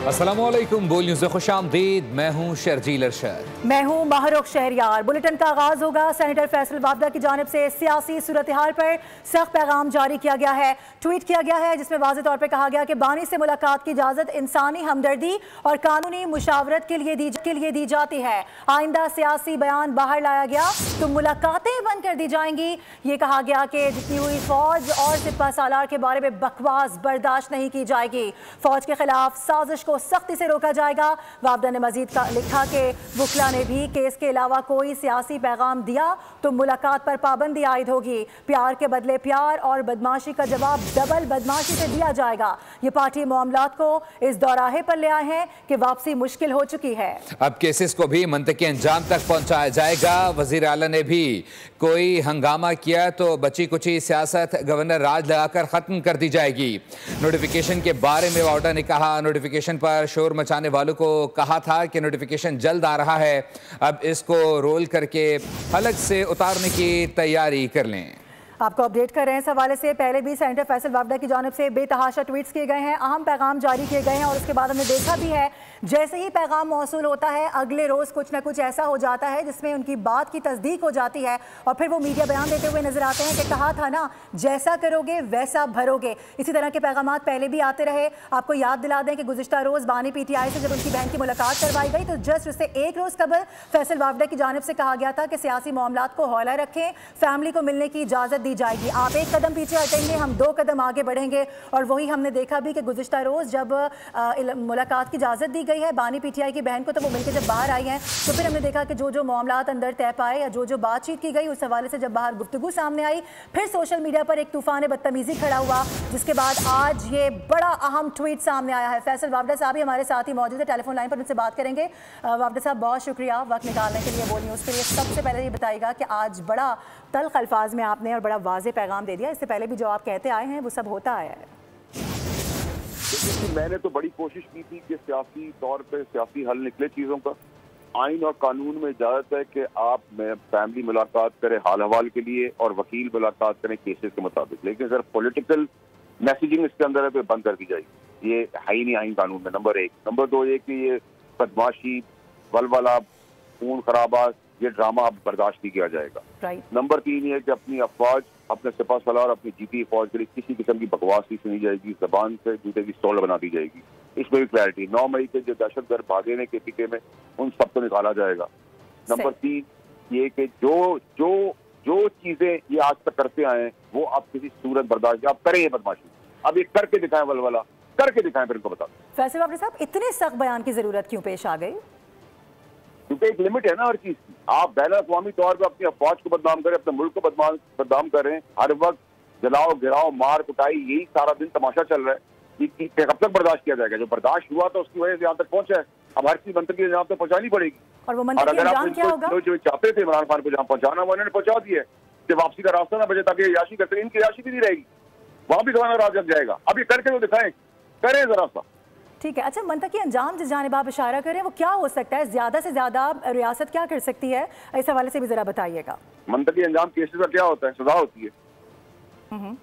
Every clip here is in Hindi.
अस्सलामुअलैकुम, बोल न्यूज़ में खुशामदीद। मैं हूँ शर्जील अरशद। मैं हूँ माहरुख शहरियार। बुलेटिन का आगाज होगा। सेनेटर फैसल वाबदा की जानिब से सियासी सूरत हाल पर सख्त पैगाम जारी किया गया है, ट्वीट किया गया है, जिसमें वाज़े तौर पर कहा गया कि बानी से मुलाकात की इजाज़त इंसानी हमदर्दी और कानूनी मुशावरत के लिए दी जाती है। आइंदा सियासी बयान बाहर लाया गया तो मुलाकातें बंद कर दी जाएंगी। ये कहा गया कि जितनी हुई फौज और सिपा सालार के बारे में बकवास बर्दाश्त नहीं की जाएगी। फौज के खिलाफ साजिश को सख्ती से रोका जाएगा। वाबदा ने मजीद लिखा कि वकला ने भी केस के अलावा कोई सियासी पैगाम दिया तो मुलाकात पर पाबंदी आयद होगी। प्यार के बदले प्यार और बदमाशी का जवाब डबल बदमाशी से दिया जाएगा। ये पार्टी मामलात को इस दौराहे पर ले आए हैं कि वापसी मुश्किल हो चुकी है। अब केसेस को भी मंतकी अंजाम तक पहुंचाया जाएगा। वजीर आला ने भी कोई हंगामा किया तो बची कुची सियासत गवर्नर राज लगाकर खत्म कर दी जाएगी। नोटिफिकेशन के बारे में वावडा ने कहा, नोटिफिकेशन पर शोर मचाने वालों को कहा था कि नोटिफिकेशन जल्द आ रहा है, अब इसको रोल करके हलक से उतारने की तैयारी कर लें। आपको अपडेट कर रहे हैं इस हवाले से। पहले भी सेनेटर फैसल वाबदा की जानिब से बेतहाशा ट्वीट्स किए गए हैं, अहम पैगाम जारी किए गए हैं और उसके बाद हमने देखा भी है जैसे ही पैगाम मौसूल होता है अगले रोज़ कुछ ना कुछ ऐसा हो जाता है जिसमें उनकी बात की तस्दीक हो जाती है और फिर वो मीडिया बयान देते हुए नजर आते हैं कि कहा था ना, जैसा करोगे वैसा भरोगे। इसी तरह के पैगाम पहले भी आते रहे। आपको याद दिला दें कि गुज़िश्ता रोज़ बानी PTI से जब उनकी बहन की मुलाकात करवाई गई तो जस्ट उससे एक रोज़ कबल फैसल वाबदा की जानिब से कहा गया था कि सियासी मामलात को हौला रखें, फैमिली को मिलने की इजाज़त दी जाएगी। आप एक कदम पीछे हटेंगे, हम दो कदम आगे बढ़ेंगे। और वही हमने देखा भी कि गुज़िश्ता रोज़ जब मुलाकात की इजाज़त दी गई है बानी PTI की बहन को तो वो मिलकर जब बाहर आई हैं तो फिर हमने देखा कि जो मामलात अंदर तय पाए या जो बातचीत की गई उस हवाले से जब बाहर गुफ्तगू सामने आई, फिर सोशल मीडिया पर एक तूफान बदतमीज़ी खड़ा हुआ, जिसके बाद आज ये बड़ा अहम ट्वीट सामने आया है। फैसल वाबदा साहब ही हमारे साथ ही मौजूद है, टेलीफोन लाइन पर उनसे बात करेंगे। वाबदा साहब, बहुत शुक्रिया वक्त निकालने के लिए बोल न्यूज़ के लिए। सबसे पहले ये बताइएगा कि आज बड़ा तल्ख अल्फाज में आपने और बड़ा वाज़े पैगाम दे दिया, इससे पहले भी जो आप कहते आए हैं वो सब होता आया है। मैंने तो बड़ी कोशिश की थी कि सियासी तौर पे सियासी हल निकले चीज़ों का। आइन और कानून में इजाज़त है कि आप फैमिली मुलाकात करें हाल हवाल के लिए और वकील मुलाकात करें केसेस के मुताबिक, लेकिन सर पॉलिटिकल मैसेजिंग इसके अंदर है तो बंद कर दी जाएगी। ये है ही नहीं आइन कानून में, नंबर एक। नंबर दो ये कि ये बदमाशी, वलवला, खून खराबा, ये ड्रामा अब बर्दाश्त नहीं किया जाएगा। नंबर तीन ये कि अपनी अफवाज, अपने सिपा सलार, अपनी जीती फौज के लिए किसी किस्म की बकवास नहीं सुनी जाएगी, जबान से जूते की स्टॉल बना दी जाएगी। इसमें भी क्लैरिटी। 9 मई के जो दहशतगर्द भागे ने KPK में, उन सबको निकाला जाएगा। नंबर तीन ये कि जो चीजें ये आज तक करते आए हैं वो अब किसी सूरत बर्दाश्त, अब करें ये बदमाशी, अब ये करके दिखाएं, वलवला करके दिखाएं, फिर इनको बता दें। फैसल वाबदा साहब, इतने सख्त बयान की जरूरत क्यों पेश आ गई? क्योंकि एक लिमिट है ना हर चीज की। आप बैन अवी तौर पर अपनी अफवाज को बदनाम करें, अपने मुल्क को बदनाम करें, हर वक्त जलाओ गिराओ मार कुटाई, यही सारा दिन तमाशा चल रहा है। ये कब तक बर्दाश्त किया जाएगा? जो बर्दाश्त हुआ था उसकी वजह से यहाँ तक पहुंचा है, अब हर चीज मंत्री यहाँ तक पहुंचानी पड़ेगी। और अगर आप जो चाहते थे इमरान खान को जहाँ पहुंचाना, वो इन्होंने पहुंचा दिया है कि वापसी का रास्ता ना बचे ताकि याशी करते, इनकी याशी भी नहीं रहेगी, वहां भी गवर्नर राज लग जाएगा। अब ये करके वो दिखाएं, करें जरा सा। ठीक है। अच्छा, मंतकी अंजाम जिस जानिब आप इशारा करें वो क्या हो सकता है? ज्यादा से ज्यादा रियासत क्या कर सकती है? इस हवाले से भी जरा बताइएगा। मंतकी अंजाम केसेस का क्या होता है? सजा होती है।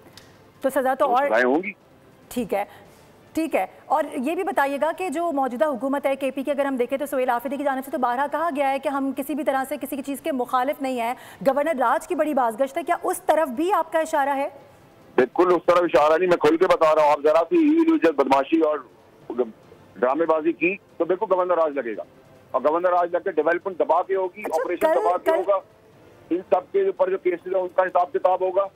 तो सजा तो और होंगी। ठीक है, ठीक है। और ये भी बताइएगा कि जो मौजूदा हुकूमत है KP की, अगर हम देखें तो सुहेल आफरीदी की जानिब से तो बारहा कहा गया है कि हम किसी भी तरह से किसी की चीज़ के मुखालिफ नहीं है। गवर्नर राज की बड़ी बाज़गश्त है, क्या उस तरफ भी आपका इशारा है? बिल्कुल उस तरफ इशारा नहीं, मैं खुल के बता रहा हूँ। आप जरा सी बदमाशी और ड्रामेबाजी की तो बिल्कुल गवर्नर राज लगेगा, और गवर्नर राज लग के डेवलपमेंट दबा के होगी, ऑपरेशन दबा के होगा, इन सब के ऊपर जो केसेस है उनका हिसाब किताब होगा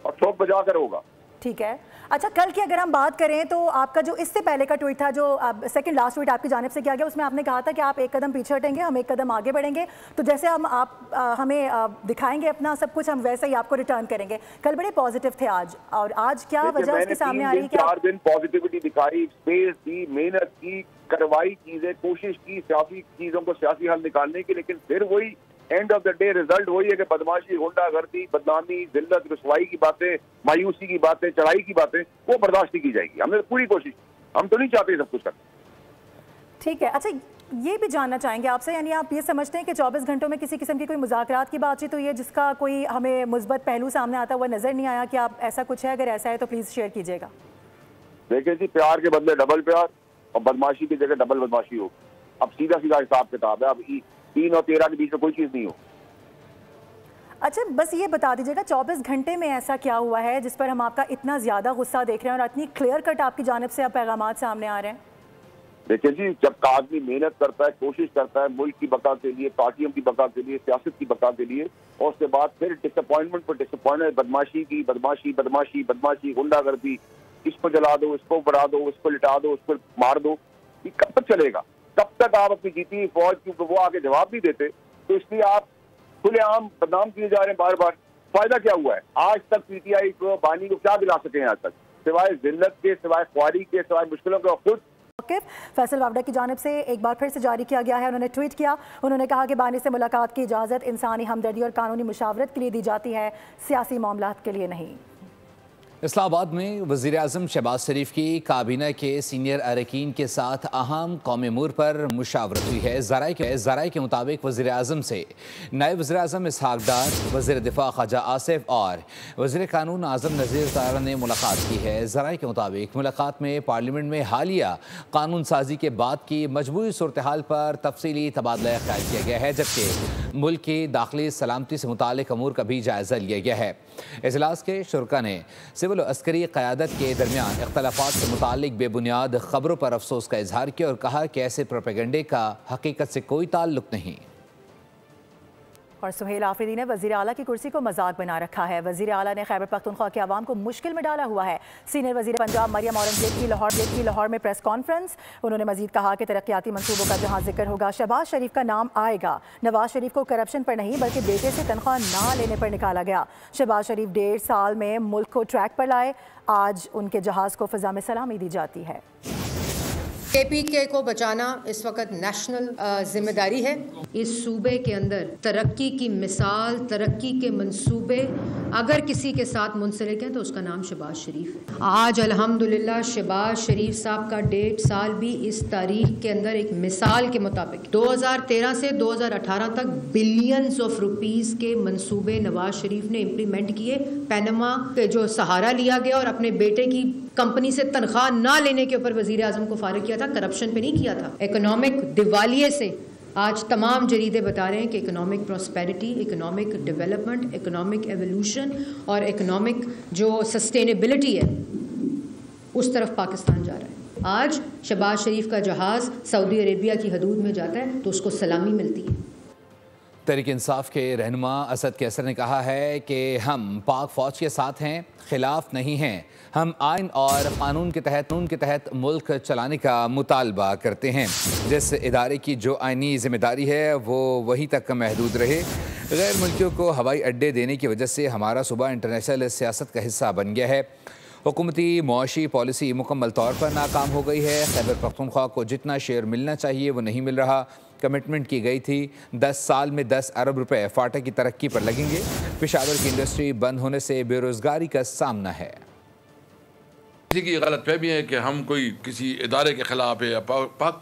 और ठोक बजा कर होगा। ठीक है। अच्छा, कल की अगर हम बात करें तो आपका जो इससे पहले का ट्वीट था, जो सेकंड लास्ट ट्वीट आपकी जानिब से किया गया, उसमें आपने कहा था कि आप एक कदम पीछे हटेंगे, हम एक कदम आगे बढ़ेंगे। तो जैसे हमें दिखाएंगे अपना सब कुछ, हम वैसे ही आपको रिटर्न करेंगे। कल बड़े पॉजिटिव थे आज, और आज क्या वजह उसके सामने आ रही है? 4 दिन पॉजिटिविटी दिखाई, स्पेस दी, मेहनत की, करवाई चीजें, कोशिश की सियासी चीजों को सियासी हल निकालने की, लेकिन फिर वही end of the day result वही है कि बदमाशी, गुंडागर्दी, बदनामी, जिल्लत, रुसवाई की बातें, मायूसी की बातें, चढ़ाई की बातें, वो बर्दाश्त नहीं की जाएगी। हमने पूरी कोशिश, हम तो नहीं चाहते सब कुछ करना। ठीक है। अच्छा, ये भी जानना चाहेंगे आपसे, यानी आप ये समझते हैं कि 24 घंटों में किसी किस्म की कोई मुज़ाकरात की बातचीत हुई है जिसका कोई हमें मुस्बत पहलू सामने आता हुआ नजर नहीं आया? कि आप ऐसा कुछ है, अगर ऐसा है तो प्लीज शेयर कीजिएगा। देखिए जी, प्यार के बदले डबल प्यार, और बदमाशी की जगह डबल बदमाशी हो। अब सीधा सीधा हिसाब किताब है, अब 3 और 13 के बीच में कोई चीज नहीं हो। अच्छा, बस ये बता दीजिएगा 24 घंटे में ऐसा क्या हुआ है जिस पर हम आपका इतना ज्यादा गुस्सा देख रहे हैं और इतनी क्लियर कट आपकी जानिब से अब पैगामात सामने आ रहे हैं? देखिए जी, जब आदमी मेहनत करता है, कोशिश करता है मुल्क की बका के लिए, पार्टियों की बका के लिए, सियासत की बका के लिए, और उसके बाद फिर डिसअपॉइंटमेंट पर डिसअपॉइंटमेंट, बदमाशी, गुंडागर्दी, इसको जला दो, इसको बढ़ा दो, इसको लिटा दो, उसको मार दो, ये कब तक चलेगा? कब तक आप अपनी जीती हुई फौज, क्योंकि वो आगे जवाब नहीं देते, तो इसलिए आप खुलेआम बदनाम किए जा रहे हैं बार बार। फायदा क्या हुआ है? आज तक पीटीआई को, बानी को क्या दिला सके आज तक, सिवाय जिल्लत के, सिवाय ख्वारी के, सिवाय मुश्किलों के? खुद फैसल वावडा की जानिब से एक बार फिर से जारी किया गया है। उन्होंने ट्वीट किया, उन्होंने कहा कि बानी से मुलाकात की इजाज़त इंसानी हमदर्दी और कानूनी मुशावरत के लिए दी जाती है, सियासी मामलात के लिए नहीं। इस्लामाबाद में वज़ीर आज़म शहबाज शरीफ की काबीना के सीनियर अरकान के साथ अहम कौमी अमूर पर मुशावरत हुई है। ज़राए के मुताबिक वज़ीर आज़म से नायब वज़ीर आज़म इसहाक डार, वज़ीर दिफा ख्वाजा आसिफ और वज़ीर कानून आज़म नज़ीर तारा ने मुलाकात की है। ज़राए के मुताबिक मुलाकात में पार्लियामेंट में हालिया कानून साजी के बाद की मजबूरी सूरत हाल पर तफसीली तबादला ख्याल किया गया है, जबकि मुल्क की दाखिली सलामती से मुतालिक अमूर का भी जायज़ा लिया गया है। इजलास के शुरका ने सिविल और अस्करी क़यादत के दरमियान इख्तलाफात से मुतालिक बेबुनियाद ख़बरों पर अफसोस का इजहार किया और कहा कि ऐसे प्रोपेगेंडे का हकीकत से कोई ताल्लुक नहीं। और सुहेल आफरीदी ने वज़ीर आला की कुर्सी को मजाक बना रखा है। वज़ीर आला ने खैबर पख्तूनख्वा के अवाम को मुश्किल में डाला हुआ है। सीनियर वज़ीर पंजाब मरियम औरंगज़ेब की लाहौर में प्रेस कॉन्फ्रेंस। उन्होंने मजीद कहा कि तरक्याती मंसूबों का जहाँ जिक्र होगा शहबाज शरीफ का नाम आएगा। नवाज शरीफ को करप्शन पर नहीं बल्कि बेटे से तनख्वाह ना लेने पर निकाला गया। शहबाज शरीफ 1.5 साल में मुल्क को ट्रैक पर लाए। आज उनके जहाज़ को फ़ज़ा में सलामी दी जाती है। KPK को बचाना इस वक्त नेशनल जिम्मेदारी है। इस सूबे के अंदर तरक्की की मिसाल, तरक्की के मंसूबे अगर किसी के साथ मुंसलिक हैं तो उसका नाम शहबाज शरीफ है। आज अल्हम्दुलिल्लाह शहबाज शरीफ साहब का 1.5 साल भी इस तारीख के अंदर एक मिसाल के मुताबिक 2013 से 2018 तक बिलियंस ऑफ रुपीस के मंसूबे नवाज शरीफ ने इम्प्लीमेंट किए। पैनमा के जो सहारा लिया गया और अपने बेटे की कंपनी से तनख्वाह ना लेने के ऊपर वजीर आजम को फारिग किया था, करप्शन पे नहीं किया था। इकोनॉमिक दिवालिये से आज तमाम जरीदे बता रहे हैं कि economic prosperity, economic development, economic evolution और इकोनॉमिक जो सस्टेनेबिलिटी है उस तरफ पाकिस्तान जा रहा है। आज शहबाज शरीफ का जहाज़ सऊदी अरेबिया की हदूद में जाता है तो उसको सलामी मिलती है। तहरीक इंसाफ के रहनुमा असद कैसर ने कहा है कि हम पाक फ़ौज के साथ हैं, खिलाफ नहीं हैं। हम आइन और कानून के तहत मुल्क चलाने का मुतालबा करते हैं। जिस इदारे की जो आइनी जिम्मेदारी है वो वहीं तक महदूद रहे। गैर मुल्कियों को हवाई अड्डे देने की वजह से हमारा सूबा इंटरनेशनल सियासत का हिस्सा बन गया है। हुकूमती मुआशी पॉलिसी मुकम्मल तौर पर नाकाम हो गई है। खैबर पख्तूनख्वा को जितना शेयर मिलना चाहिए वो नहीं मिल रहा। कमिटमेंट की गई थी 10 साल में 10 अरब रुपए फाटा की तरक्की पर लगेंगे। पेशावर की इंडस्ट्री बंद होने से बेरोजगारी का सामना है। किसी की गलत फहमी है कि हम कोई किसी इदारे के खिलाफ है। पाक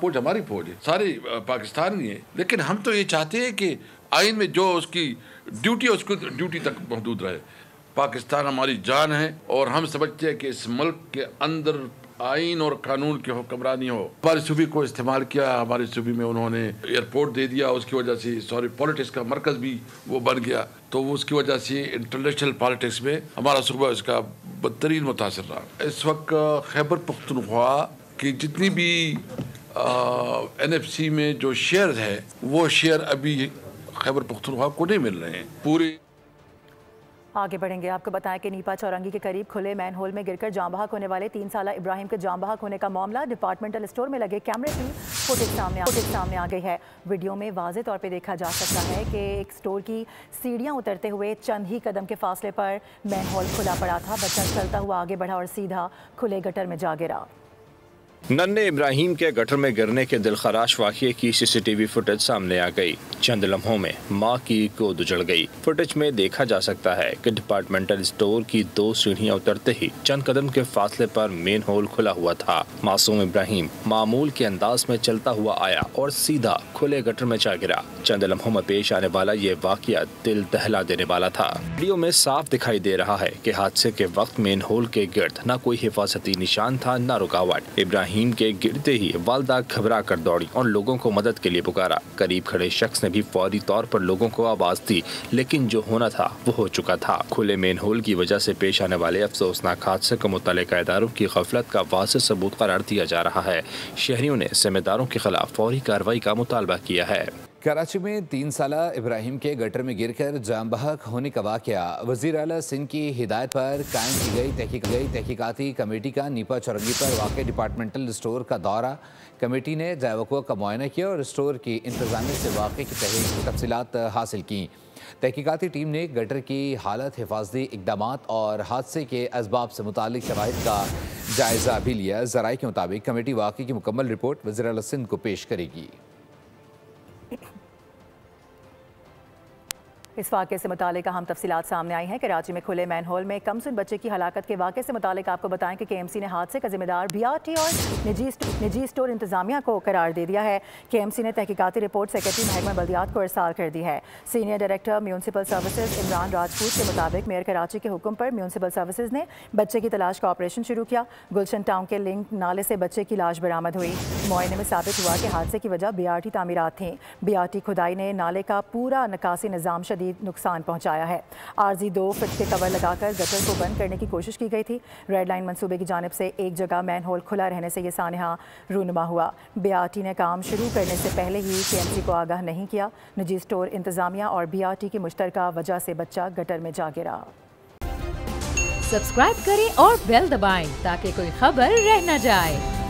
फौज हमारी फौज है, सारे पाकिस्तानी है, लेकिन हम तो ये चाहते हैं कि आइन में जो उसकी ड्यूटी है उसको ड्यूटी तक महदूद रहे। पाकिस्तान हमारी जान है और हम समझते हैं कि इस मुल्क के अंदर आइन और कानून की हुक्मरानी हो। हमारे सूबे को इस्तेमाल किया, हमारे सूबे में उन्होंने एयरपोर्ट दे दिया, उसकी वजह से पॉलिटिक्स का मरकज़ भी वो बन गया, तो उसकी वजह से इंटरनेशनल पॉलिटिक्स में हमारा सूबा इसका बदतरीन मुतासर रहा। इस वक्त खैबर पख्तूनख्वा की जितनी भी NFC में जो शेयर है वो शेयर अभी खैबर पख्तूनख्वा को नहीं मिल रहे हैं। पूरे आगे बढ़ेंगे, आपको बताएं कि नीपा चौरंगी के करीब खुले मैन होल में गिरकर जाँ बहक होने वाले 3 साला इब्राहिम के जाँ बहक होने का मामला डिपार्टमेंटल स्टोर में लगे कैमरे की फुटेज सामने आ गई है। वीडियो में वाज़ेह तौर पे देखा जा सकता है कि एक स्टोर की सीढ़ियां उतरते हुए चंद ही कदम के फासले पर मैन होल खुला पड़ा था। बच्चा चलता हुआ आगे बढ़ा और सीधा खुले गटर में जा गिरा। नन्हे इब्राहिम के गटर में गिरने के दिलखराश वाक़ये की CCTV फुटेज सामने आ गई। चंद लम्हों में माँ की गोद उजड़ गई। फुटेज में देखा जा सकता है कि डिपार्टमेंटल स्टोर की 2 सीढ़ियां उतरते ही चंद कदम के फासले पर मेन होल खुला हुआ था। मासूम इब्राहिम मामूल के अंदाज में चलता हुआ आया और सीधा खुले गटर में जा गिरा। चंद लम्हों में पेश आने वाला ये वाक़या दिल दहला देने वाला था। वीडियो में साफ दिखाई दे रहा है कि हादसे के वक्त मेन होल के गिर्द न कोई हिफाजती निशान था न रुकावट। इब्राहिम इब्राहिम के गिरते ही वालदा घबरा कर दौड़ी और लोगों को मदद के लिए पुकारा। करीब खड़े शख्स ने भी फौरी तौर पर लोगों को आवाज दी, लेकिन जो होना था वो हो चुका था। खुले मेन होल की वजह से पेश आने वाले अफसोसनाक हादसे को मुतल्लिका इदारों की गफलत का वाज़ेह सबूत करार दिया जा रहा है। शहरियों ने जिम्मेदारों के खिलाफ फौरी कार्रवाई का मुतालबा किया है। कराची में 3 साला इब्राहिम के गटर में गिरकर जाम बहक होने का वाक़या वज़ीर आला सिंध की हिदायत पर कायम की गई तहकीकाती कमेटी का नीपा चौरंगी पर वाक़ डिपार्टमेंटल स्टोर का दौरा। कमेटी ने जायवकुआ का मुआयना किया और स्टोर की इंतज़ामिया से वाक़े की तफसीलात हासिल की। तहकीकाती टीम ने गटर की हालत, हिफाजती इक़दामात और हादसे के असबाब से मुतालिक शवाहिद का जायज़ा भी लिया। ज़राए के मुताबिक कमेटी वाक़े की मुकम्मल रिपोर्ट वज़ीर आला सिंध को पेश करेगी। इस वाक़े से मुतालिक अहम तफसीलात सामने आई हैं। कराची में खुले मैन होल में कमसिन बच्चे की हलाकत के वाक़े से मुतालिक आपको बताएं कि KMC ने हादसे का जिम्मेदार BRT और निजी स्टोर इंतजामिया को करार दे दिया है। KMC ने तहकीकाती रिपोर्ट सेक्रेटरी महकमा बल्दियात को इरसाल कर दी है। Senior director municipal services Imran Rajput के मुताबिक मेयर कराची के हुक्म पर म्यूनसिपल सर्विसेज ने बच्चे की तलाश का ऑपरेशन शुरू किया। गुलशन टाउन के लिंक नाले से बच्चे की लाश बरामद हुई। मुआयने में साबित हुआ कि हादसे की वजह BRT तामीरात थी। BRT खुदाई ने नाले का पूरा निकासी निज़ाम नुकसान पहुंचाया है। आरजी 2 फीट के कवर लगाकर गटर को बंद करने की कोशिश की गई थी। रेड लाइन मंसूबे की जानिब से एक जगह मैन होल खुला रहने से यह सानहा रूनुमा हुआ। BRT ने काम शुरू करने से पहले ही KMC को आगाह नहीं किया। निजी स्टोर इंतजामिया और BRT की मुश्तरका वजह से बच्चा गटर में जा गिरा। सब्सक्राइब करें और बेल दबाएं ताकि कोई खबर रह न जाए।